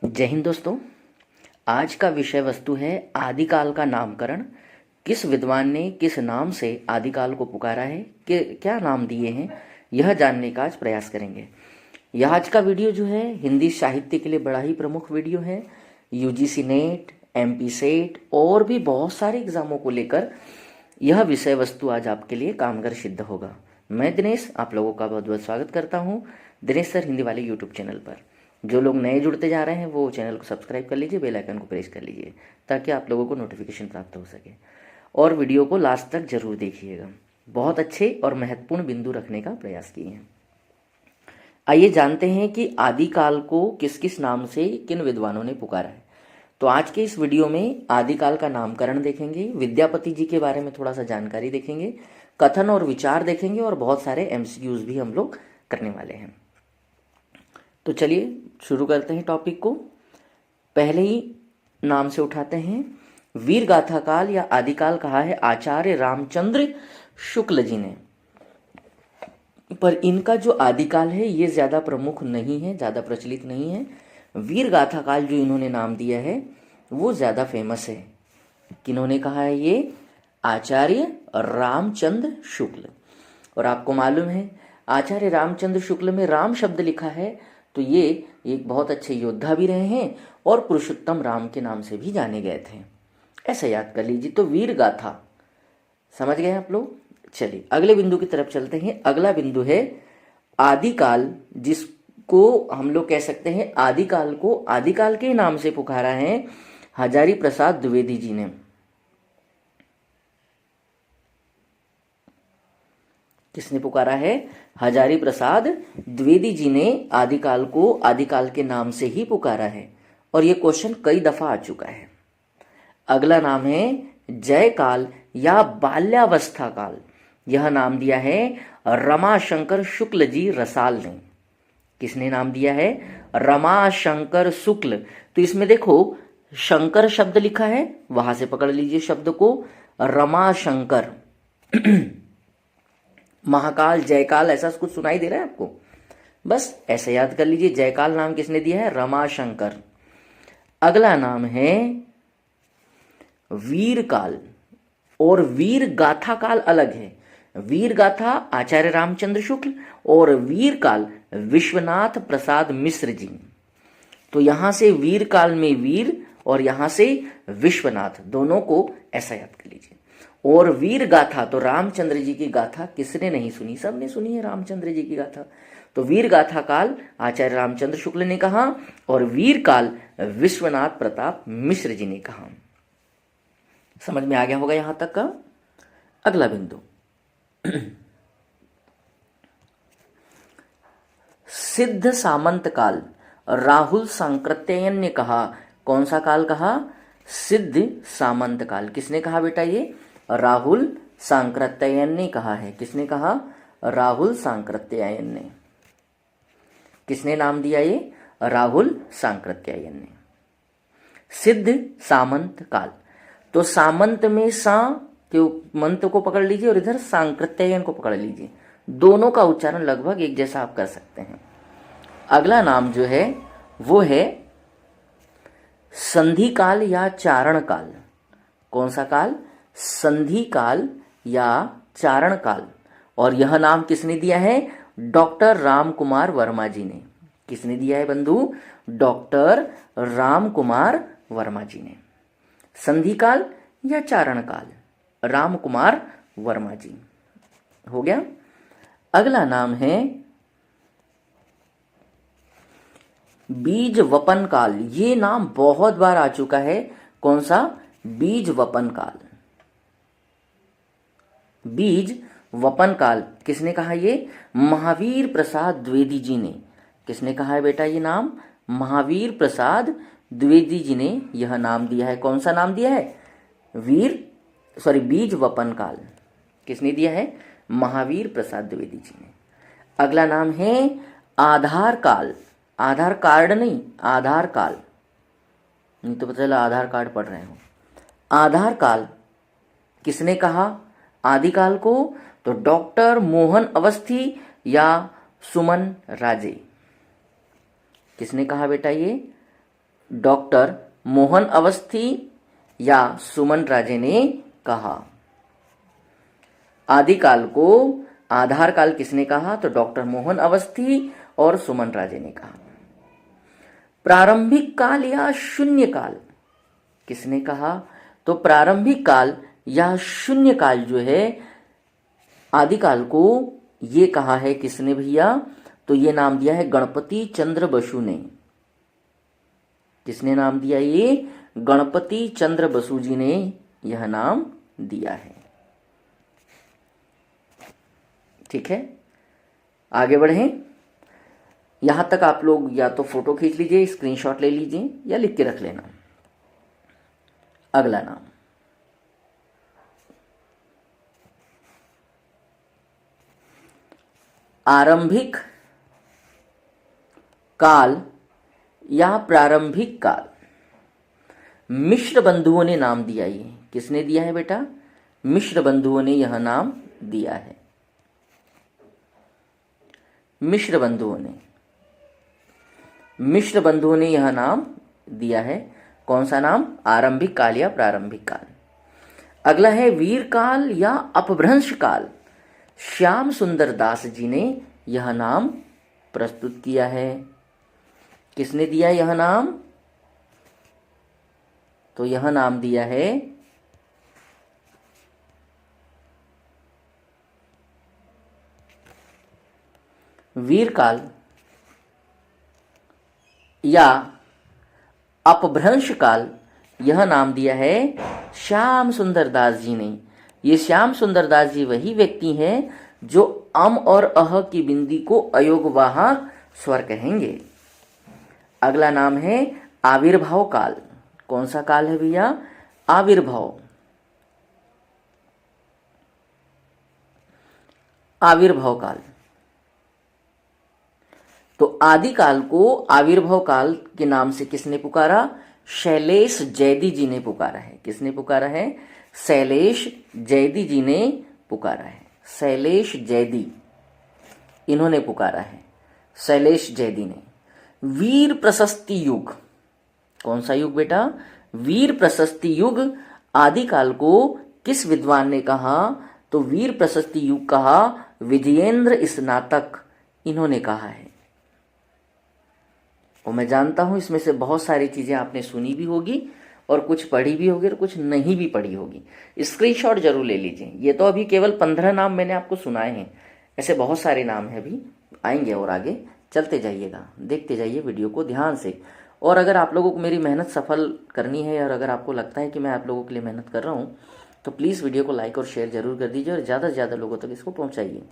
जय हिंद दोस्तों। आज का विषय वस्तु है आदिकाल का नामकरण। किस विद्वान ने किस नाम से आदिकाल को पुकारा है, कि क्या नाम दिए हैं, यह जानने का आज प्रयास करेंगे। यह आज का वीडियो जो है हिंदी साहित्य के लिए बड़ा ही प्रमुख वीडियो है। यूजीसी नेट, एमपी सेट और भी बहुत सारे एग्जामों को लेकर यह विषय वस्तु आज आपके लिए कामगर सिद्ध होगा। मैं दिनेश आप लोगों का बहुत बहुत स्वागत करता हूँ दिनेश सर हिंदी वाले यूट्यूब चैनल पर। जो लोग नए जुड़ते जा रहे हैं वो चैनल को सब्सक्राइब कर लीजिए, बेल आइकन को प्रेस कर लीजिए ताकि आप लोगों को नोटिफिकेशन प्राप्त हो सके। और वीडियो को लास्ट तक जरूर देखिएगा, बहुत अच्छे और महत्वपूर्ण बिंदु रखने का प्रयास किए हैं। आइए जानते हैं कि आदिकाल को किस किस नाम से किन विद्वानों ने पुकारा है। तो आज के इस वीडियो में आदिकाल का नामकरण देखेंगे, विद्यापति जी के बारे में थोड़ा सा जानकारी देखेंगे, कथन और विचार देखेंगे और बहुत सारे एमसीक्यूज भी हम लोग करने वाले हैं। तो चलिए शुरू करते हैं टॉपिक को। पहले ही नाम से उठाते हैं। वीर गाथा काल या आदिकाल कहा है आचार्य रामचंद्र शुक्ल जी ने, पर इनका जो आदिकाल है ये ज्यादा प्रमुख नहीं है, ज्यादा प्रचलित नहीं है। वीर गाथा काल जो इन्होंने नाम दिया है वो ज्यादा फेमस है। किन्होंने कहा है ये? आचार्य रामचंद्र शुक्ल। और आपको मालूम है आचार्य रामचंद्र शुक्ल में राम शब्द लिखा है, तो ये एक बहुत अच्छे योद्धा भी रहे हैं और पुरुषोत्तम राम के नाम से भी जाने गए थे, ऐसा याद कर लीजिए। तो वीर गाथा समझ गए आप लोग। चलिए अगले बिंदु की तरफ चलते हैं। अगला बिंदु है आदिकाल, जिसको हम लोग कह सकते हैं आदिकाल को आदिकाल के नाम से पुकारा है हजारी प्रसाद द्विवेदी जी ने। किसने पुकारा है? हजारी प्रसाद द्विवेदी जी ने आदिकाल को आदिकाल के नाम से ही पुकारा है और ये क्वेश्चन कई दफा आ चुका है। अगला नाम है जयकाल या बाल्यावस्था काल। यह नाम दिया है रमाशंकर शुक्ल जी रसाल ने। किसने नाम दिया है? रमाशंकर शुक्ल। तो इसमें देखो शंकर शब्द लिखा है, वहां से पकड़ लीजिए शब्द को, रमाशंकर। महाकाल जयकाल ऐसा कुछ सुनाई दे रहा है आपको? बस ऐसे याद कर लीजिए। जयकाल नाम किसने दिया है? रमाशंकर। अगला नाम है वीर काल और वीर गाथा काल अलग है। वीर गाथा आचार्य रामचंद्र शुक्ल और वीर काल विश्वनाथ प्रसाद मिश्र जी। तो यहां से वीर काल में वीर और यहां से विश्वनाथ, दोनों को ऐसा याद कर लीजिए। और वीर गाथा तो रामचंद्र जी की गाथा किसने नहीं सुनी? सबने सुनी है रामचंद्र जी की गाथा। तो वीर गाथा काल आचार्य रामचंद्र शुक्ल ने कहा और वीर काल विश्वनाथ प्रताप मिश्र जी ने कहा। समझ में आ गया होगा यहां तक का। अगला बिंदु सिद्ध सामंत काल। राहुल सांकृत्यायन ने कहा। कौन सा काल कहा? सिद्ध सामंत काल। किसने कहा बेटा? ये राहुल सांकृत्यायन ने कहा है। किसने कहा? राहुल सांकृत्यायन ने। किसने नाम दिया ये? राहुल सांकृत्यायन ने। सिद्ध सामंत काल। तो सामंत में सा के मंत्र को पकड़ लीजिए और इधर सांकृत्यायन को पकड़ लीजिए, दोनों का उच्चारण लगभग एक जैसा आप कर सकते हैं। अगला नाम जो है वो है संधि काल या चारण काल। कौन सा काल? संधि काल या चारण काल। और यह नाम किसने दिया है? डॉक्टर राम कुमार वर्मा जी ने। किसने दिया है बंधु? डॉक्टर राम कुमार वर्मा जी ने। संधि काल या चारण काल, राम कुमार वर्मा जी। हो गया। अगला नाम है बीज वपन काल। ये नाम बहुत बार आ चुका है। कौन सा? बीज वपन काल। बीज वपन काल किसने कहा? ये महावीर प्रसाद द्विवेदी जी ने। किसने कहा है बेटा ये नाम? महावीर प्रसाद द्विवेदी जी ने यह नाम दिया है। कौन सा नाम दिया है? बीज वपन काल। किसने दिया है? महावीर प्रसाद द्विवेदी जी ने। अगला नाम है आधार काल। आधार कार्ड नहीं, आधार काल। नहीं तो पता चला आधार कार्ड पढ़ रहे हो। आधार काल किसने कहा आदिकाल को? तो डॉक्टर मोहन अवस्थी या सुमन राजे। किसने कहा बेटा ये? डॉक्टर मोहन अवस्थी या सुमन राजे ने कहा। आदिकाल को आधार काल किसने कहा? तो डॉक्टर मोहन अवस्थी और सुमन राजे ने कहा। प्रारंभिक काल या शून्य काल किसने कहा? तो प्रारंभिक काल या शून्य काल जो है आदिकाल को ये कहा है किसने भैया? तो ये नाम दिया है गणपति चंद्र बसु ने। किसने नाम दिया? ये गणपति चंद्र बसु जी ने यह नाम दिया है। ठीक है, आगे बढ़ें। यहां तक आप लोग या तो फोटो खींच लीजिए, स्क्रीनशॉट ले लीजिए या लिख के रख लेना। अगला नाम आरंभिक काल या प्रारंभिक काल मिश्र बंधुओं ने नाम दिया। ये किसने दिया है बेटा? मिश्र बंधुओं ने यह नाम दिया है। मिश्र बंधुओं ने यह नाम दिया है। कौन सा नाम? आरंभिक काल या प्रारंभिक काल। अगला है वीर काल या अपभ्रंश काल। श्याम सुंदर दास जी ने यह नाम प्रस्तुत किया है। किसने दिया यह नाम? तो यह नाम दिया है वीर काल या अपभ्रंश काल, यह नाम दिया है श्याम सुंदर दास जी ने। ये श्याम सुंदर दास जी वही व्यक्ति हैं जो अम और अह की बिंदी को अयोगवाह स्वर कहेंगे। अगला नाम है आविर्भाव काल। कौन सा काल है भैया? आविर्भाव काल। तो आदिकाल को आविर्भाव काल के नाम से किसने पुकारा? शैलेश जैदी जी ने पुकारा है। किसने पुकारा है? शैलेश जैदी जी ने पुकारा है। शैलेश जैदी इन्होंने पुकारा है, शैलेश जैदी ने। वीर प्रशस्ति युग। कौन सा युग बेटा? वीर प्रशस्ति युग आदिकाल को किस विद्वान ने कहा? तो वीर प्रशस्ति युग कहा विजयेंद्र स्नातक, इन्होंने कहा है। और मैं जानता हूं इसमें से बहुत सारी चीजें आपने सुनी भी होगी और कुछ पढ़ी भी होगी और कुछ नहीं भी पढ़ी होगी। स्क्रीनशॉट जरूर ले लीजिए। ये तो अभी केवल 15 नाम मैंने आपको सुनाए हैं, ऐसे बहुत सारे नाम हैं, अभी आएंगे और आगे चलते जाइएगा, देखते जाइए वीडियो को ध्यान से। और अगर आप लोगों को मेरी मेहनत सफल करनी है और अगर आपको लगता है कि मैं आप लोगों के लिए मेहनत कर रहा हूँ तो प्लीज़ वीडियो को लाइक और शेयर जरूर कर दीजिए और ज़्यादा से ज़्यादा लोगों तक इसको पहुँचाइए।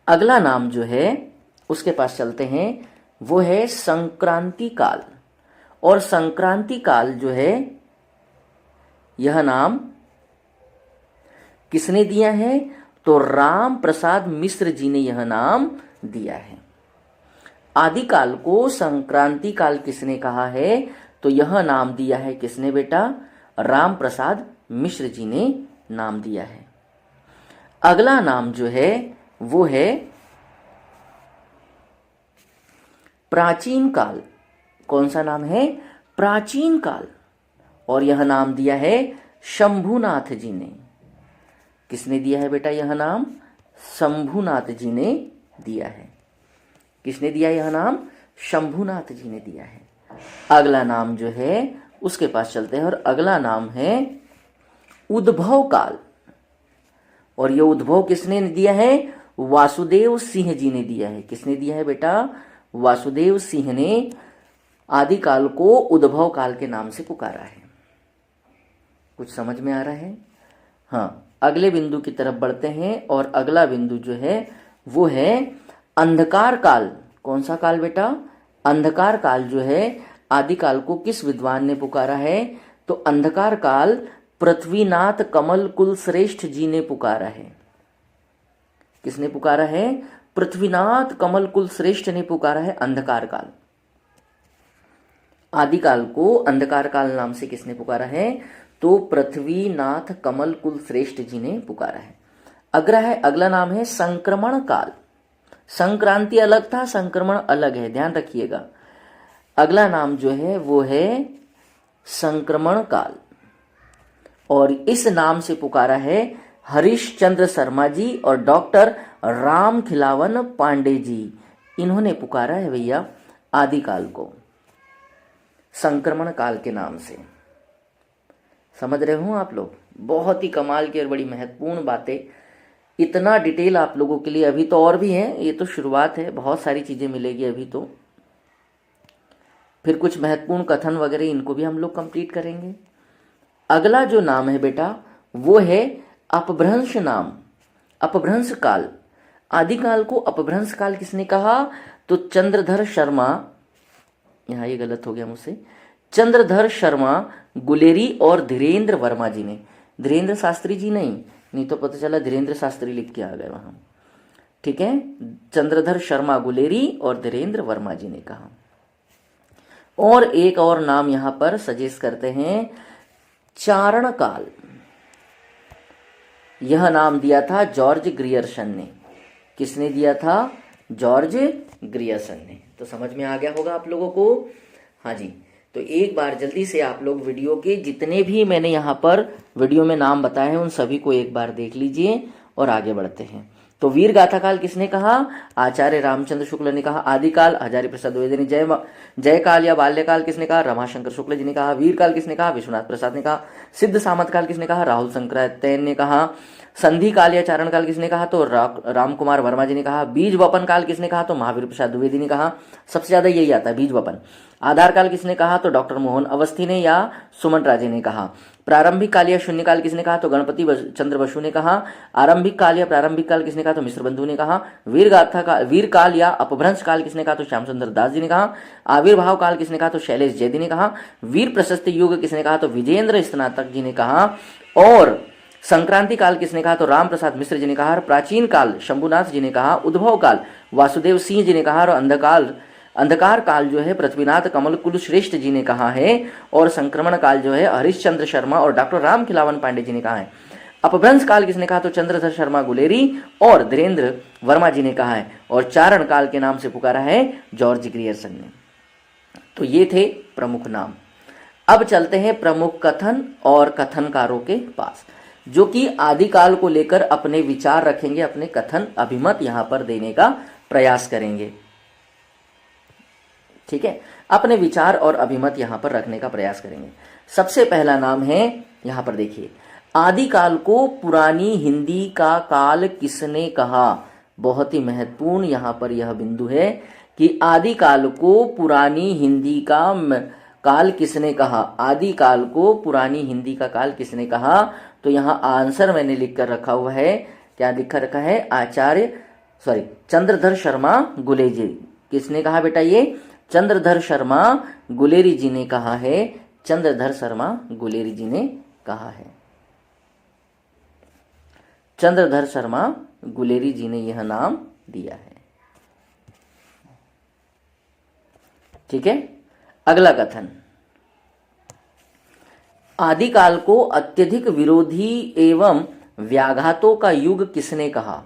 अगला नाम जो है उसके पास चलते हैं, वो है संक्रांति काल। और संक्रांति काल जो है यह नाम किसने दिया है? तो राम प्रसाद मिश्र जी ने यह नाम दिया है। आदिकाल को संक्रांति काल किसने कहा है? तो यह नाम दिया है किसने बेटा? राम प्रसाद मिश्र जी ने नाम दिया है। अगला नाम जो है वो है प्राचीन काल। कौन सा नाम है? प्राचीन काल। और यह नाम दिया है शंभुनाथ जी ने। किसने दिया है बेटा यह नाम? शंभुनाथ जी ने दिया है। किसने दिया यह नाम? शंभुनाथ जी ने दिया है। अगला नाम जो है उसके पास चलते हैं और अगला नाम है उद्भव काल। और यह उद्भव किसने दिया है? वासुदेव सिंह जी ने दिया है। किसने दिया है बेटा? वासुदेव सिंह ने आदिकाल को उद्भव काल के नाम से पुकारा है। कुछ समझ में आ रहा है? हाँ, अगले बिंदु की तरफ बढ़ते हैं और अगला बिंदु जो है वो है अंधकार काल। कौन सा काल बेटा? अंधकार काल जो है आदिकाल को किस विद्वान ने पुकारा है? तो अंधकार काल पृथ्वीनाथ कमल कुल श्रेष्ठ जी ने पुकारा है। किसने पुकारा है? पृथ्वीनाथ कमल कुल श्रेष्ठ ने पुकारा है अंधकार काल। आदिकाल को अंधकार काल नाम से किसने पुकारा है? तो पृथ्वीनाथ कमल कुल श्रेष्ठ जी ने पुकारा है। अगला नाम है संक्रमण काल। संक्रांति अलग था, संक्रमण अलग है, ध्यान रखिएगा। अगला नाम जो है वो है संक्रमण काल, और इस नाम से पुकारा है हरीशचंद्र शर्मा जी और डॉक्टर राम खिलावन पांडे जी। इन्होंने पुकारा है भैया आदिकाल को संक्रमण काल के नाम से। समझ रहे हो आप लोग? बहुत ही कमाल की और बड़ी महत्वपूर्ण बातें, इतना डिटेल आप लोगों के लिए अभी तो और भी है, ये तो शुरुआत है, बहुत सारी चीजें मिलेगी अभी तो। फिर कुछ महत्वपूर्ण कथन वगैरह इनको भी हम लोग कंप्लीट करेंगे। अगला जो नाम है बेटा वो है अपभ्रंश नाम, अपभ्रंश काल। आदिकाल को अपभ्रंश काल किसने कहा? तो चंद्रधर शर्मा, यहाँ ये गलत हो गया मुझसे, चंद्रधर शर्मा गुलेरी और धीरेन्द्र वर्मा जी ने। धीरेन्द्र शास्त्री जी नहीं तो पता चला धीरेन्द्र शास्त्री लिख के आ गए वहां। ठीक है, चंद्रधर शर्मा गुलेरी और धीरेन्द्र वर्मा जी ने कहा। और एक और नाम यहां पर सजेस्ट करते हैं चारण काल। यह नाम दिया था जॉर्ज ग्रियर्सन ने। किसने दिया था? जॉर्ज ग्रियर्सन ने। तो समझ में आ गया होगा आप लोगों को? हाँ जी, तो एक बार जल्दी से आप लोग वीडियो के जितने भी मैंने यहाँ पर वीडियो में नाम बताए हैं उन सभी को एक बार देख लीजिए और आगे बढ़ते हैं। तो वीर गाथा काल किसने कहा? आचार्य रामचंद्र शुक्ल ने कहा। आदिकाल हजारी प्रसाद द्विवेदी ने। जय काल या बाल्यकाल किसने कहा? रमाशंकर शुक्ल जी ने कहा। वीर काल किसने कहा? विश्वनाथ प्रसाद ने कहा। सिद्ध सामंत काल किसने कहा? राहुल शंकराचार्य ने कहा। संधि काल या चारण काल किसने कहा? तो राम कुमार वर्मा जी ने कहा। बीज वपन काल किसने कहा? तो महावीर प्रसाद द्विवेदी ने कहा। सबसे ज्यादा यही आता है बीज वपन। आधार काल किसने कहा? तो डॉक्टर मोहन अवस्थी ने या सुमन राजे ने कहा। प्रारंभिक काल या शून्य काल किसने कहा? तो गणपति चंद्र बसु ने कहा। आरंभिक काल या प्रारंभिक काल किसने कहा? तो मिश्र बंधु ने कहा। वीर काल या अपभ्रंश काल किसने कहा? तो श्याम सुंदर दास जी ने कहा। आविर्भाव काल किसने कहा? तो शैलेश जैदी ने कहा। वीर प्रशस्ति युग किसने कहा? तो विजेंद्र स्नातक जी ने कहा। और संक्रांति काल किसने कहा? तो राम प्रसाद मिश्र जी ने कहा। प्राचीन काल शंभुनाथ जी ने कहा। उद्भव काल वासुदेव सिंह जी ने कहा। और अंधकार काल जो है पृथ्वीनाथ कमल कुल श्रेष्ठ जी ने कहा है। और संक्रमण काल जो है हरीशचंद्र शर्मा और डॉक्टर राम खिलावन पांडे जी ने कहा है। अपभ्रंश काल किसने कहा? तो चंद्रधर शर्मा गुलेरी और धीरेन्द्र वर्मा जी ने कहा है। और चारण काल के नाम से पुकारा है जॉर्ज ग्रियर्सन ने। तो ये थे प्रमुख नाम। अब चलते हैं प्रमुख कथन और कथनकारों के पास, जो कि आदिकाल को लेकर अपने विचार रखेंगे, अपने कथन अभिमत यहां पर देने का प्रयास करेंगे। ठीक है, अपने विचार और अभिमत यहां पर रखने का प्रयास करेंगे। सबसे पहला नाम है, यहां पर देखिए, आदिकाल को पुरानी हिंदी का काल किसने कहा? बहुत ही महत्वपूर्ण यहां पर यह बिंदु है कि आदिकाल को पुरानी हिंदी का काल किसने कहा? आदिकाल को पुरानी हिंदी का काल किसने कहा? तो यहां आंसर मैंने लिख कर रखा हुआ है। क्या लिखा रखा है? चंद्रधर शर्मा गुलेरी जी। किसने कहा बेटा? ये चंद्रधर शर्मा गुलेरी जी ने कहा है। चंद्रधर शर्मा गुलेरी जी ने कहा है। चंद्रधर शर्मा गुलेरी जी ने यह नाम दिया है। ठीक है, अगला कथन, आदिकाल को अत्यधिक विरोधी एवं व्याघातों का युग किसने कहा?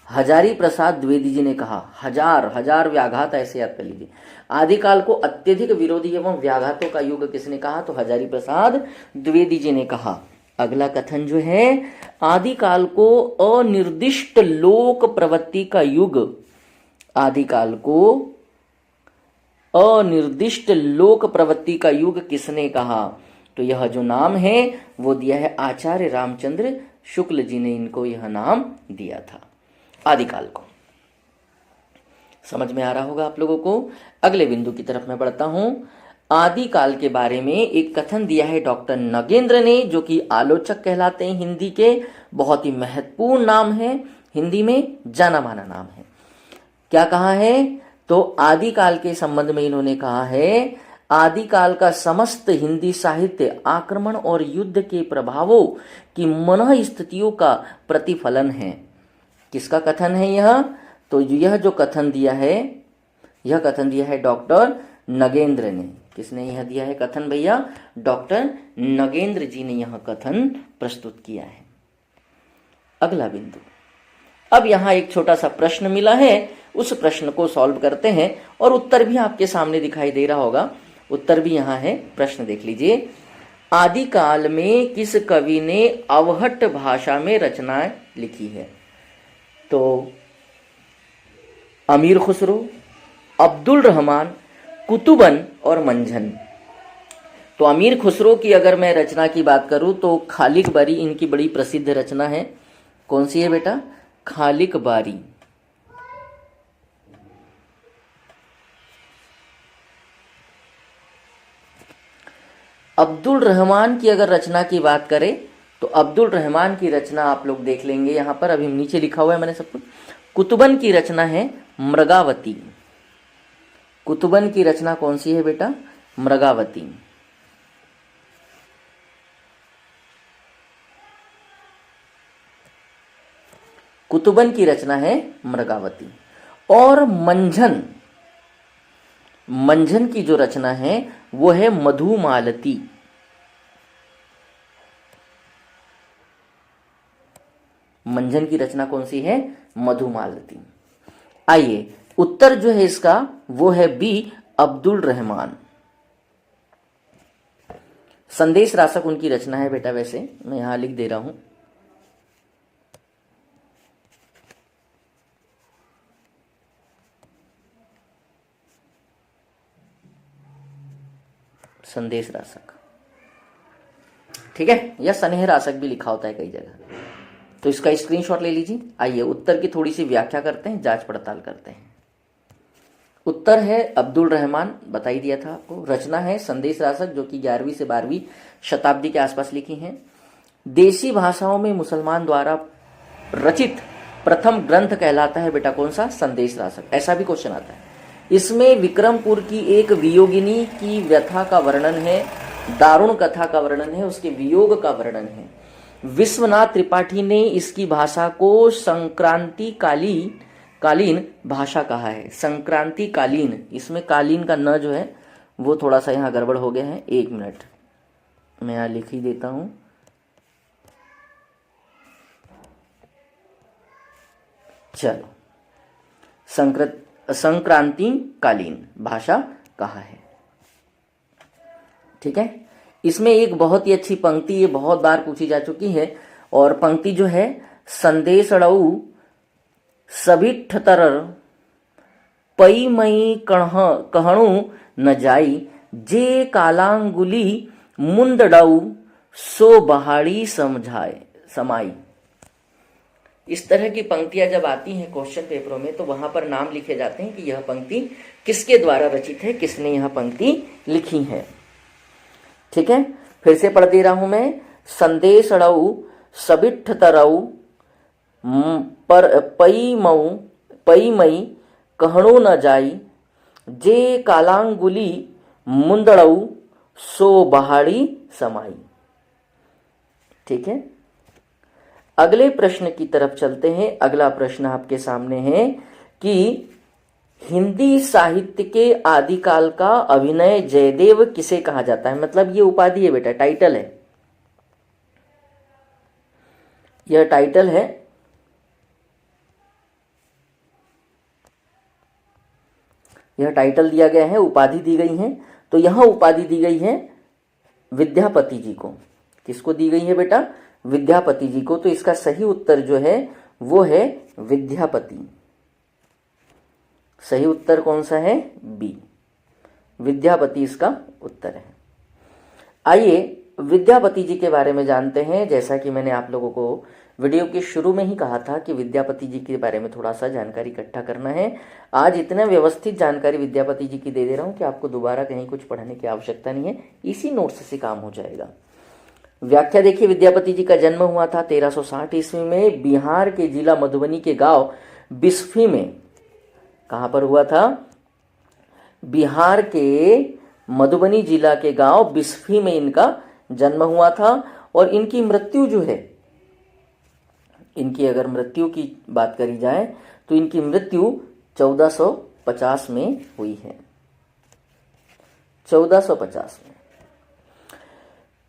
हजारी प्रसाद द्विवेदी जी ने कहा। हजार व्याघात ऐसे याद कर लीजिए। आदिकाल को अत्यधिक विरोधी एवं व्याघातों का युग किसने कहा? तो हजारी प्रसाद द्विवेदी जी ने कहा। अगला कथन जो है, आदिकाल को अनिर्दिष्ट लोक प्रवृत्ति का युग, आदिकाल को अनिर्दिष्ट लोक प्रवृत्ति का युग किसने कहा? तो यह जो नाम है वो दिया है आचार्य रामचंद्र शुक्ल जी ने, इनको यह नाम दिया था आदिकाल को। समझ में आ रहा होगा आप लोगों को? अगले बिंदु की तरफ मैं बढ़ता हूं। आदिकाल के बारे में एक कथन दिया है डॉक्टर नगेंद्र ने, जो कि आलोचक कहलाते हैं हिंदी के, बहुत ही महत्वपूर्ण नाम है, हिंदी में जाना माना नाम है। क्या कहा है? तो आदिकाल के संबंध में इन्होंने कहा है, आदिकाल का समस्त हिंदी साहित्य आक्रमण और युद्ध के प्रभावों की मन स्थितियों का प्रतिफलन है। किसका कथन है यह? तो यह जो कथन दिया है, यह कथन दिया है डॉक्टर नगेंद्र ने। किसने यह दिया है कथन भैया? डॉक्टर नगेंद्र जी ने यह कथन प्रस्तुत किया है। अगला बिंदु, अब यहां एक छोटा सा प्रश्न मिला है, उस प्रश्न को सॉल्व करते हैं और उत्तर भी आपके सामने दिखाई दे रहा होगा। उत्तर भी यहाँ है, प्रश्न देख लीजिए। आदिकाल में किस कवि ने अवहट्ट भाषा में रचनाएं लिखी है? तो अमीर खुसरो, अब्दुल रहमान, कुतुबन और मंझन। तो अमीर खुसरो की अगर मैं रचना की बात करूं तो खालिक बारी इनकी बड़ी प्रसिद्ध रचना है। कौन सी है बेटा? खालिक बारी। अब्दुल रहमान की अगर रचना की बात करें तो अब्दुल रहमान की रचना आप लोग देख लेंगे, यहां पर अभी नीचे लिखा हुआ है मैंने सब कुछ। कुतुबन की रचना है मृगावती। कुतुबन की रचना कौन सी है बेटा? मृगावती। कुतुबन की रचना है मृगावती। और मंझन, मंझन की जो रचना है वो है मधुमालती। मंझन की रचना कौन सी है? मधुमालती। आइए, उत्तर जो है इसका वो है बी, अब्दुल रहमान। संदेश रासक उनकी रचना है बेटा, वैसे मैं यहां लिख दे रहा हूं। संदेश रासक, ठीक है, या स्नेह रासक भी लिखा होता है कई जगह, तो इसका स्क्रीनशॉट ले लीजिए। आइए उत्तर की थोड़ी सी व्याख्या करते हैं, जांच पड़ताल करते हैं। उत्तर है अब्दुल रहमान, बता ही दिया था आपको। रचना है संदेश रासक, जो कि 11वीं से 12वीं शताब्दी के आसपास लिखी हैं। देसी भाषाओं में मुसलमान द्वारा रचित प्रथम ग्रंथ कहलाता है बेटा कौन सा? संदेश रासक। ऐसा भी क्वेश्चन आता है। इसमें विक्रमपुर की एक वियोगिनी की व्यथा का वर्णन है, दारुण कथा का वर्णन है, उसके वियोग का वर्णन है। विश्वनाथ त्रिपाठी ने इसकी भाषा को संक्रांति कालीन भाषा कहा है। संक्रांति कालीन, इसमें कालीन का न जो है वो थोड़ा सा यहाँ गड़बड़ हो गया है। 1 मिनट मैं यहाँ लिख ही देता हूं। चलो, संक्रांति कालीन भाषा कहा है, ठीक है। इसमें एक बहुत ही अच्छी पंक्ति, ये बहुत बार पूछी जा चुकी है, और पंक्ति जो है, संदेशड़ऊ सभी ठतर पई मई कहणु न जाई, जे कालांगुली मुंदड़ऊ सो बहाड़ी समाई। इस तरह की पंक्तियां जब आती हैं क्वेश्चन पेपरों में तो वहां पर नाम लिखे जाते हैं कि यह पंक्ति किसके द्वारा रचित है, किसने यह पंक्ति लिखी है, ठीक है। फिर से पढ़ दे रहा हूं मैं। संदेशड़ऊ सबिठ तरऊ पर पई मई कहणो न जाई, जे कालांगुली मुंदड़ऊ सो बहाड़ी समाई, ठीक है। अगले प्रश्न की तरफ चलते हैं। अगला प्रश्न आपके सामने है कि हिंदी साहित्य के आदिकाल का अभिनय जयदेव किसे कहा जाता है? मतलब ये उपाधि है बेटा, टाइटल है, यह टाइटल है। यह टाइटल दिया गया है, उपाधि दी गई है। तो यहां उपाधि दी गई है विद्यापति जी को। किसको दी गई है बेटा? विद्यापति जी को। तो इसका सही उत्तर जो है वो है विद्यापति। सही उत्तर कौन सा है? बी, विद्यापति इसका उत्तर है। आइए विद्यापति जी के बारे में जानते हैं। जैसा कि मैंने आप लोगों को वीडियो के शुरू में ही कहा था कि विद्यापति जी के बारे में थोड़ा सा जानकारी इकट्ठा करना है। आज इतना व्यवस्थित जानकारी विद्यापति जी की दे दे रहा हूं कि आपको दोबारा कहीं कुछ पढ़ने की आवश्यकता नहीं है, इसी नोट्स से काम हो जाएगा। व्याख्या देखिए, विद्यापति जी का जन्म हुआ था 1360 ईस्वी में बिहार के जिला मधुबनी के गांव बिस्फी में। कहां पर हुआ था? बिहार के मधुबनी जिला के गांव बिस्फी में इनका जन्म हुआ था। और इनकी मृत्यु जो है, इनकी अगर मृत्यु की बात करी जाए तो इनकी मृत्यु 1450 में हुई है। 1450 में।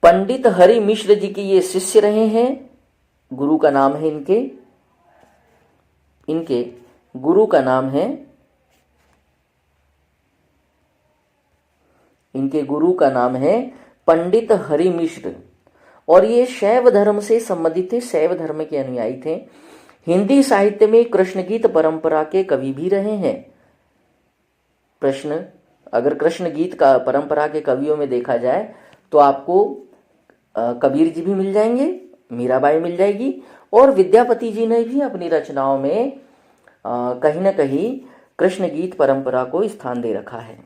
पंडित हरि मिश्र जी के ये शिष्य रहे हैं, गुरु का नाम है इनके गुरु का नाम है, इनके गुरु का नाम है पंडित हरि मिश्र और ये शैव धर्म से संबंधित थे, शैव धर्म के अनुयायी थे। हिंदी साहित्य में कृष्ण गीत परंपरा के कवि भी रहे हैं। अगर कृष्ण गीत का परंपरा के कवियों में देखा जाए तो आपको कबीर जी भी मिल जाएंगे, मीराबाई मिल जाएगी और विद्यापति जी ने भी अपनी रचनाओं में कहीं ना कहीं कृष्ण गीत परंपरा को स्थान दे रखा है।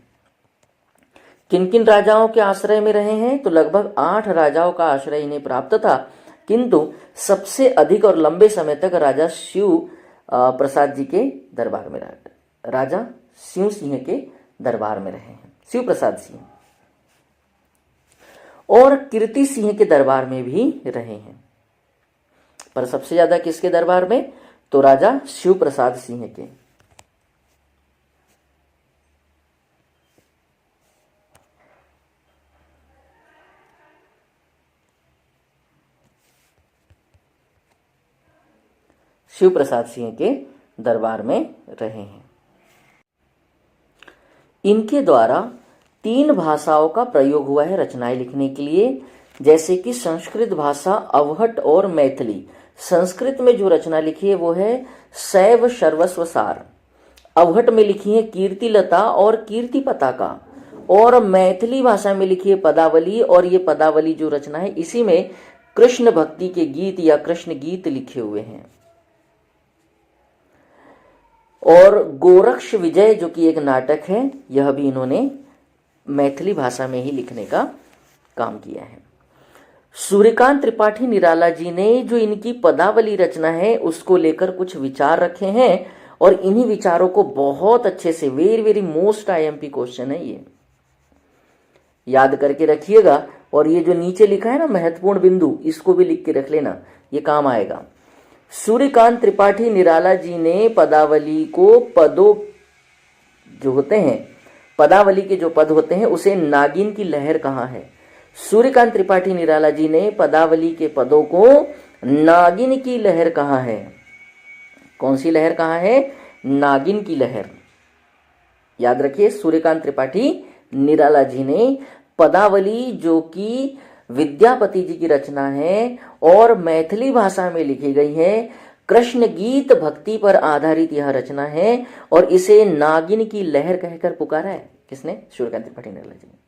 किन किन राजाओं के आश्रय में रहे हैं? तो लगभग 8 राजाओं का आश्रय इन्हें प्राप्त था, किंतु सबसे अधिक और लंबे समय तक राजा शिव प्रसाद जी के दरबार में रहे, राजा शिव सिंह के दरबार में रहे हैं, शिव प्रसाद सिंह, और कीर्ति सिंह के दरबार में भी रहे हैं। पर सबसे ज्यादा किसके दरबार में? तो राजा शिव प्रसाद सिंह के। शिव प्रसाद सिंह के दरबार में रहे हैं। इनके द्वारा 3 भाषाओं का प्रयोग हुआ है रचनाएं लिखने के लिए, जैसे कि संस्कृत भाषा, अवहट और मैथिली। संस्कृत में जो रचना लिखी है वो है शैव सर्वस्व सार, अवहट में लिखी है कीर्तिलता और कीर्ति पताका, और मैथिली भाषा में लिखी है पदावली। और ये पदावली जो रचना है इसी में कृष्ण भक्ति के गीत या कृष्ण गीत लिखे हुए हैं। और गोरक्ष विजय जो कि एक नाटक है, यह भी इन्होंने मैथिली भाषा में ही लिखने का काम किया है। सूर्यकांत त्रिपाठी निराला जी ने जो इनकी पदावली रचना है उसको लेकर कुछ विचार रखे हैं और इन्हीं विचारों को बहुत अच्छे से, very very most IMP question है ये, याद करके रखिएगा। और ये जो नीचे लिखा है ना महत्वपूर्ण बिंदु, इसको भी लिख के रख लेना, ये काम आएगा। सूर्यकांत त्रिपाठी निराला जी ने पदावली को पदों जो होते हैं, पदावली के जो पद होते हैं उसे नागिन की लहर कहा है। सूर्यकांत त्रिपाठी निराला जी ने पदावली के पदों को नागिन की लहर कहा है। कौन सी लहर कहा है? नागिन की लहर। याद रखिए, सूर्यकांत त्रिपाठी निराला जी ने पदावली जो कि विद्यापति जी की रचना है और मैथिली भाषा में लिखी गई है, कृष्ण गीत भक्ति पर आधारित यह रचना है और इसे नागिन की लहर कहकर पुकारा है। किसने? सूर्यकांत त्रिपाठी निराला जी ने।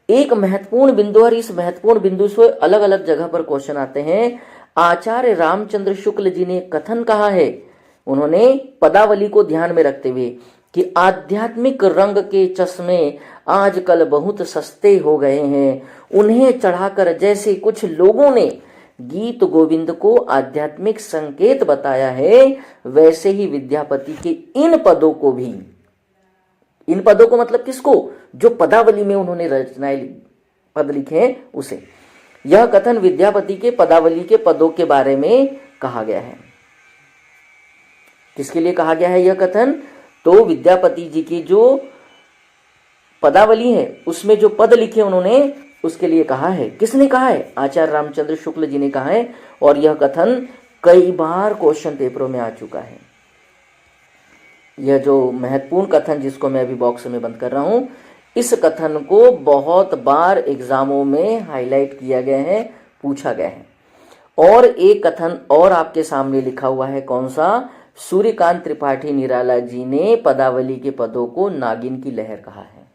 एक महत्वपूर्ण बिंदु, और इस महत्वपूर्ण बिंदु से अलग अलग जगह पर क्वेश्चन आते हैं। आचार्य रामचंद्र शुक्ल जी ने कथन कहा है, उन्होंने पदावली को ध्यान में रखते हुए, कि आध्यात्मिक रंग के चश्मे आजकल बहुत सस्ते हो गए हैं, उन्हें चढ़ाकर जैसे कुछ लोगों ने गीत गोविंद को आध्यात्मिक संकेत बताया है, वैसे ही विद्यापति के इन पदों को भी, इन पदों को मतलब किसको? जो पदावली में उन्होंने रचनाएं पद लिखे हैं उसे। यह कथन विद्यापति के पदावली के पदों के बारे में कहा गया है। किसके लिए कहा गया है यह कथन? तो विद्यापति जी की जो पदावली है उसमें जो पद लिखे उन्होंने, उसके लिए कहा है। किसने कहा है? आचार्य रामचंद्र शुक्ल जी ने कहा है, और यह कथन कई बार क्वेश्चन पेपरों में आ चुका है। यह जो महत्वपूर्ण कथन जिसको मैं अभी बॉक्स में बंद कर रहा हूं, इस कथन को बहुत बार एग्जामों में हाईलाइट किया गया है, पूछा गया है। और एक कथन और आपके सामने लिखा हुआ है, कौन सा? सूर्यकांत त्रिपाठी निराला जी ने पदावली के पदों को नागिन की लहर कहा है।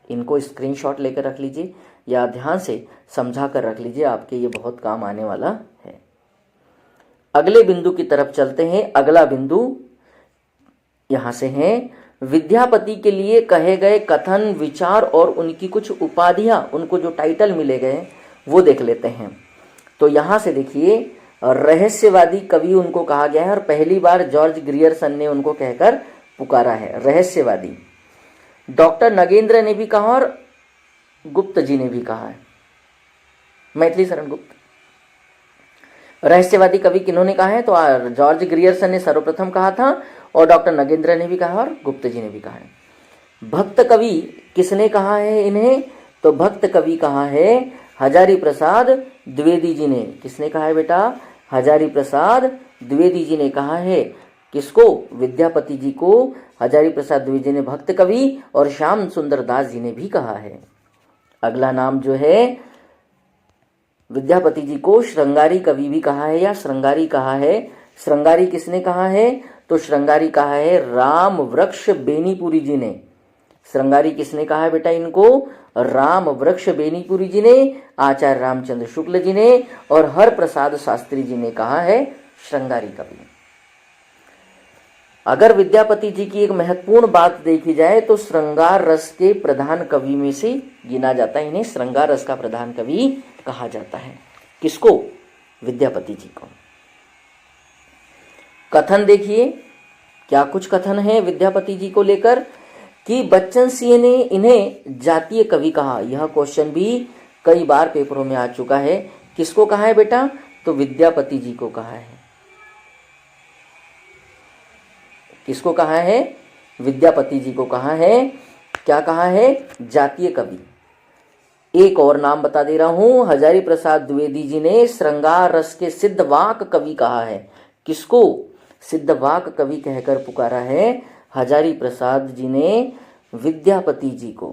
इनको स्क्रीनशॉट लेकर रख लीजिए या ध्यान से समझा कर रख लीजिए, आपके ये बहुत काम आने वाला है। अगले बिंदु की तरफ चलते हैं। अगला बिंदु यहां से है, विद्यापति के लिए कहे गए कथन, विचार और उनकी कुछ उपाधियां, उनको जो टाइटल मिले गए वो देख लेते हैं। तो यहां से देखिए, रहस्यवादी कवि उनको कहा गया है और पहली बार जॉर्ज ग्रियर्सन ने उनको कहकर पुकारा है रहस्यवादी। डॉक्टर नगेंद्र ने भी कहा और गुप्त जी ने भी कहा है, मैथिली शरण गुप्त। रहस्यवादी कवि किन्होंने कहा है? तो जॉर्ज ग्रियर्सन ने सर्वप्रथम कहा था और डॉक्टर नगेंद्र ने भी कहा और गुप्त जी ने भी कहा है। भक्त कवि किसने कहा है इन्हें? तो भक्त कवि कहा है हजारी प्रसाद द्विवेदी जी ने। किसने कहा है बेटा? हजारी प्रसाद द्विवेदी जी ने कहा है। किसको? विद्यापति जी को हजारी प्रसाद द्विवेदी जी ने भक्त कवि और श्याम सुंदर दास जी ने भी कहा है। अगला नाम जो है, विद्यापति जी को श्रृंगारी कवि भी कहा है या श्रृंगारी कहा है। श्रृंगारी किसने कहा है? तो श्रृंगारी कहा है राम वृक्ष बेनीपुरी जी ने। श्रृंगारी किसने कहा है बेटा इनको? राम वृक्ष बेनीपुरी जी ने, आचार्य रामचंद्र शुक्ल जी ने और हर प्रसाद शास्त्री जी ने कहा है श्रृंगारी कवि। अगर विद्यापति जी की एक महत्वपूर्ण बात देखी जाए तो श्रृंगार रस के प्रधान कवि में से गिना जाता है। इन्हें श्रृंगार रस का प्रधान कवि कहा जाता है। किसको? विद्यापति जी को। कथन देखिए, क्या कुछ कथन है विद्यापति जी को लेकर कि बच्चन सिंह ने इन्हें जातीय कवि कहा। यह क्वेश्चन भी कई बार पेपरों में आ चुका है। किसको कहा है बेटा? तो विद्यापति जी को कहा है। किसको कहा है? विद्यापति जी को कहा है। क्या कहा है? जातीय कवि। एक और नाम बता दे रहा हूं, हजारी प्रसाद द्विवेदी जी ने श्रृंगार रस के सिद्धवाक कवि कहा है। किसको? सिद्धवाक कवि कहकर पुकारा है हजारी प्रसाद जी ने विद्यापति जी को।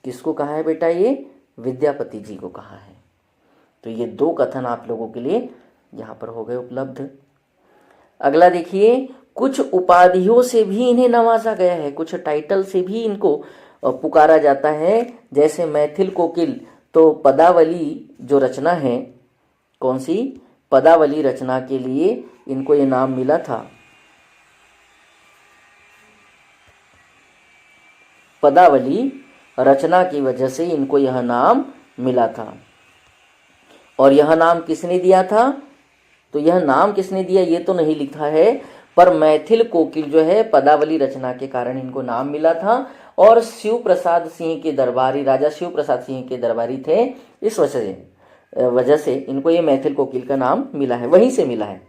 किसको कहा है बेटा? ये विद्यापति जी को कहा है। तो ये दो कथन आप लोगों के लिए यहां पर हो गए उपलब्ध। अगला देखिए, कुछ उपाधियों से भी इन्हें नवाजा गया है, कुछ टाइटल से भी इनको पुकारा जाता है। जैसे मैथिल कोकिल, तो पदावली जो रचना है, कौन सी? पदावली रचना के लिए इनको ये नाम मिला था। पदावली रचना की वजह से इनको यह नाम मिला था। और यह नाम किसने दिया था? तो यह नाम किसने दिया ये तो नहीं लिखा है, पर मैथिल कोकिल जो है पदावली रचना के कारण इनको नाम मिला था। और शिव प्रसाद सिंह के दरबारी, राजा शिव प्रसाद सिंह के दरबारी थे, इस वजह से इनको ये मैथिल कोकिल का नाम मिला है, वहीं से मिला है।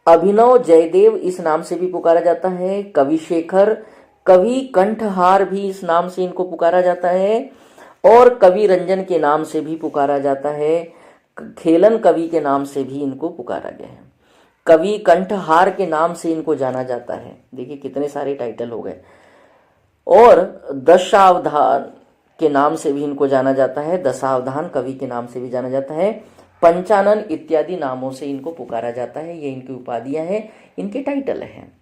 अभिनव जयदेव इस नाम से भी पुकारा जाता है। कवि शेखर, कवि कंठहार भी इस नाम से इनको पुकारा जाता है। और कवि रंजन के नाम से भी पुकारा जाता है। खेलन कवि के नाम से भी इनको पुकारा गया है। कवि कंठहार के नाम से इनको जाना जाता है। देखिए कितने सारे टाइटल हो गए। और दशावधान के नाम से भी इनको जाना जाता है। दशावधान कवि के नाम से भी जाना जाता है। पंचानन इत्यादि नामों से इनको पुकारा जाता है। ये इनकी उपाधियां हैं, इनके टाइटल हैं।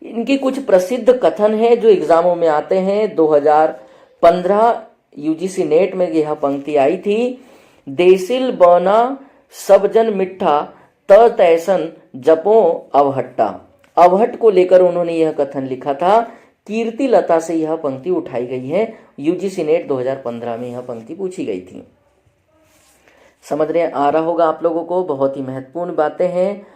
इनकी कुछ प्रसिद्ध कथन है जो एग्जामों में आते हैं। 2015 यूजीसी नेट में यह पंक्ति आई थी, देसिल बौना सब जन मिठा त तैसन जपो अवहट्टा। अवहट को लेकर उन्होंने यह कथन लिखा था। कीर्ति लता से यह पंक्ति उठाई गई है। यूजीसी नेट 2015 में यह पंक्ति पूछी गई थी। समझ रहे आ रहा होगा आप लोगों को, बहुत ही महत्वपूर्ण बातें हैं।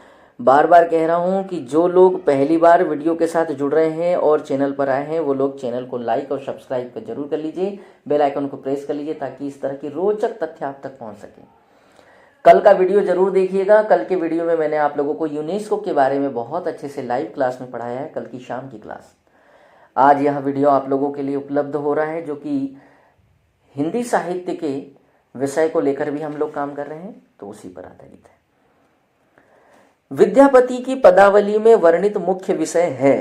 बार बार कह रहा हूं कि जो लोग पहली बार वीडियो के साथ जुड़ रहे हैं और चैनल पर आए हैं वो लोग चैनल को लाइक और सब्सक्राइब कर जरूर कर लीजिए। बेल आइकन को प्रेस कर लीजिए ताकि इस तरह की रोचक तथ्य आप तक पहुंच सके। कल का वीडियो जरूर देखिएगा। कल के वीडियो में मैंने आप लोगों को यूनेस्को के बारे में बहुत अच्छे से लाइव क्लास में पढ़ाया है, कल की शाम की क्लास। आज यह वीडियो आप लोगों के लिए उपलब्ध हो रहा है जो कि हिंदी साहित्य के विषय को लेकर भी हम लोग काम कर रहे हैं, तो उसी पर आधारित है। विद्यापति की पदावली में वर्णित मुख्य विषय है।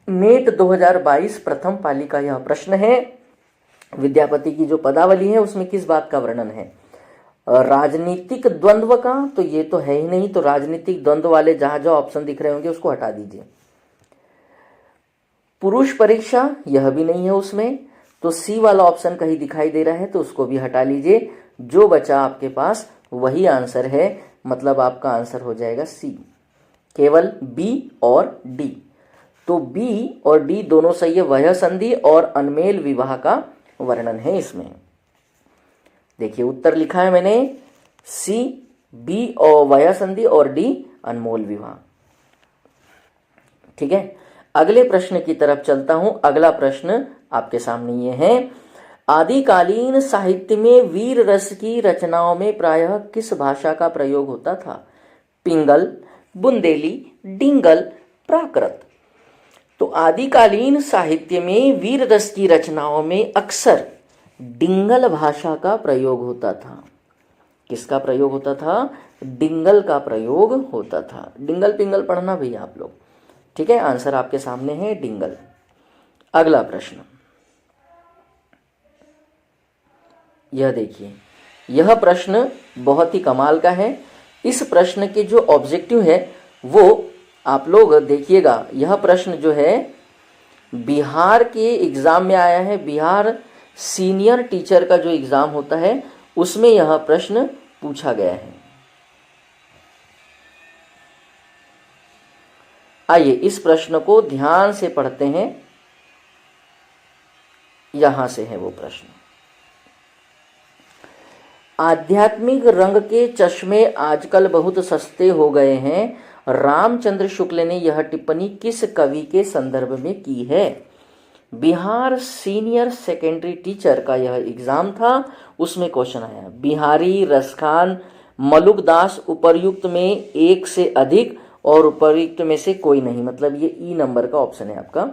नेट 2022 प्रथम पाली का यह प्रश्न है। विद्यापति की जो पदावली है उसमें किस बात का वर्णन है? राजनीतिक द्वंद्व का, तो ये तो है ही नहीं, तो राजनीतिक द्वंद्व वाले जहां जो ऑप्शन दिख रहे होंगे उसको हटा दीजिए। पुरुष परीक्षा, यह भी नहीं है उसमें, तो सी वाला ऑप्शन कहीं दिखाई दे रहा है तो उसको भी हटा लीजिए। जो बचा आपके पास वही आंसर है, मतलब आपका आंसर हो जाएगा सी। केवल बी और डी, तो बी और डी दोनों सही है। वह संधि और अनमेल विवाह का वर्णन है इसमें। देखिए उत्तर लिखा है मैंने, सी, बी और वह संधि और डी अनमोल विवाह। ठीक है, अगले प्रश्न की तरफ चलता हूं। अगला प्रश्न आपके सामने ये है, आदिकालीन साहित्य में वीर रस की रचनाओं में प्रायः किस भाषा का प्रयोग होता था? पिंगल, बुंदेली, डिंगल, प्राकृत। तो आदिकालीन साहित्य में वीर रस की रचनाओं में अक्सर डिंगल भाषा का प्रयोग होता था। किसका प्रयोग होता था? डिंगल का प्रयोग होता था। डिंगल पिंगल पढ़ना भैया आप लोग, ठीक है। आंसर आपके सामने है डिंगल। अगला प्रश्न, यह देखिए, यह प्रश्न बहुत ही कमाल का है। इस प्रश्न के जो ऑब्जेक्टिव है वो आप लोग देखिएगा। यह प्रश्न जो है बिहार के एग्जाम में आया है। बिहार सीनियर टीचर का जो एग्जाम होता है उसमें यह प्रश्न पूछा गया है। आइए इस प्रश्न को ध्यान से पढ़ते हैं। यहां से है वो प्रश्न। आध्यात्मिक रंग के चश्मे आजकल बहुत सस्ते हो गए हैं। रामचंद्र शुक्ल ने यह टिप्पणी किस कवि के संदर्भ में की है? बिहार सीनियर सेकेंडरी टीचर का यह एग्जाम था, उसमें क्वेश्चन आया। बिहारी, रसखान, मलुकदास उपर्युक्त में एक से अधिक और उपर्युक्त में से कोई नहीं, मतलब ये ई नंबर का ऑप्शन है आपका,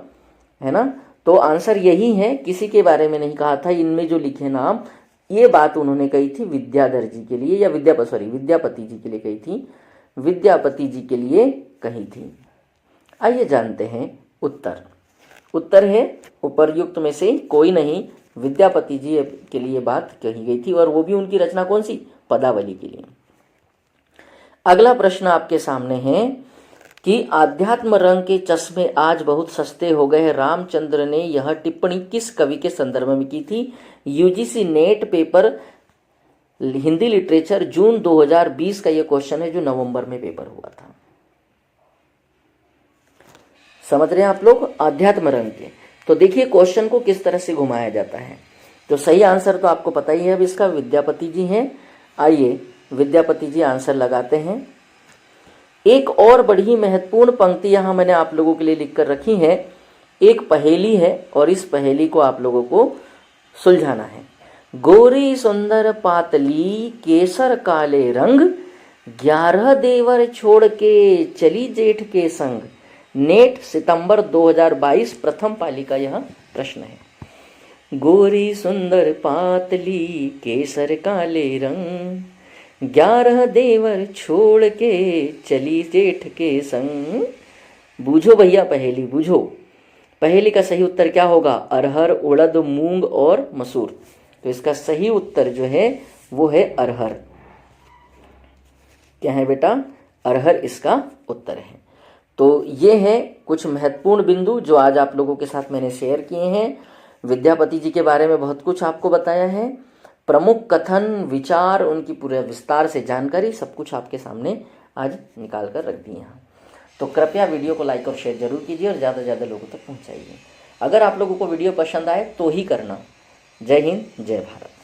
है ना। तो आंसर यही है, किसी के बारे में नहीं कहा था। इनमें जो लिखे नाम, ये बात उन्होंने कही थी विद्याधर जी के लिए, या विद्यापति जी के लिए कही थी, विद्यापति जी के लिए कही थी। आइए जानते हैं उत्तर। उत्तर है उपर्युक्त में से कोई नहीं, विद्यापति जी के लिए बात कही गई थी, और वो भी उनकी रचना कौन सी? पदावली के लिए। अगला प्रश्न आपके सामने है कि आध्यात्म रंग के चश्मे आज बहुत सस्ते हो गए हैं। रामचंद्र ने यह टिप्पणी किस कवि के संदर्भ में की थी? UGC NET paper Hindi literature June 2020 का यह क्वेश्चन है, जो नवंबर में पेपर हुआ था। समझ रहे हैं आप लोग? आध्यात्म रंग के। तो देखिए क्वेश्चन को किस तरह से घुमाया जाता है। तो सही आंसर तो आपको पता ही है अब इसका, विद्यापति जी हैं। आइए विद्यापति जी आंसर लगाते हैं। एक और बड़ी महत्वपूर्ण पंक्ति यहां मैंने आप लोगों के लिए लिखकर रखी है। एक पहेली है और इस पहेली को आप लोगों को सुलझाना है। गोरी सुंदर पातली केसर काले रंग, 11 देवर छोड़ के चली जेठ के संग। नेट सितंबर 2022 प्रथम पाली का यह प्रश्न है। गोरी सुंदर पातली केसर काले रंग, 11 देवर छोड़ के चली जेठ के संग। बूझो भैया पहेली, बूझो। पहेली का सही उत्तर क्या होगा? अरहर, उड़द, मूंग और मसूर। तो इसका सही उत्तर जो है वो है अरहर। क्या है बेटा? अरहर इसका उत्तर है। तो ये है कुछ महत्वपूर्ण बिंदु जो आज आप लोगों के साथ मैंने शेयर किए हैं। विद्यापति जी के बारे में बहुत कुछ आपको बताया है। प्रमुख कथन, विचार, उनकी पूरे विस्तार से जानकारी, सब कुछ आपके सामने आज निकाल कर रख दी यहाँ। तो कृपया वीडियो को लाइक और शेयर जरूर कीजिए और ज़्यादा से ज़्यादा लोगों तक पहुँचाइए। अगर आप लोगों को वीडियो पसंद आए तो ही करना। जय हिंद, जय भारत।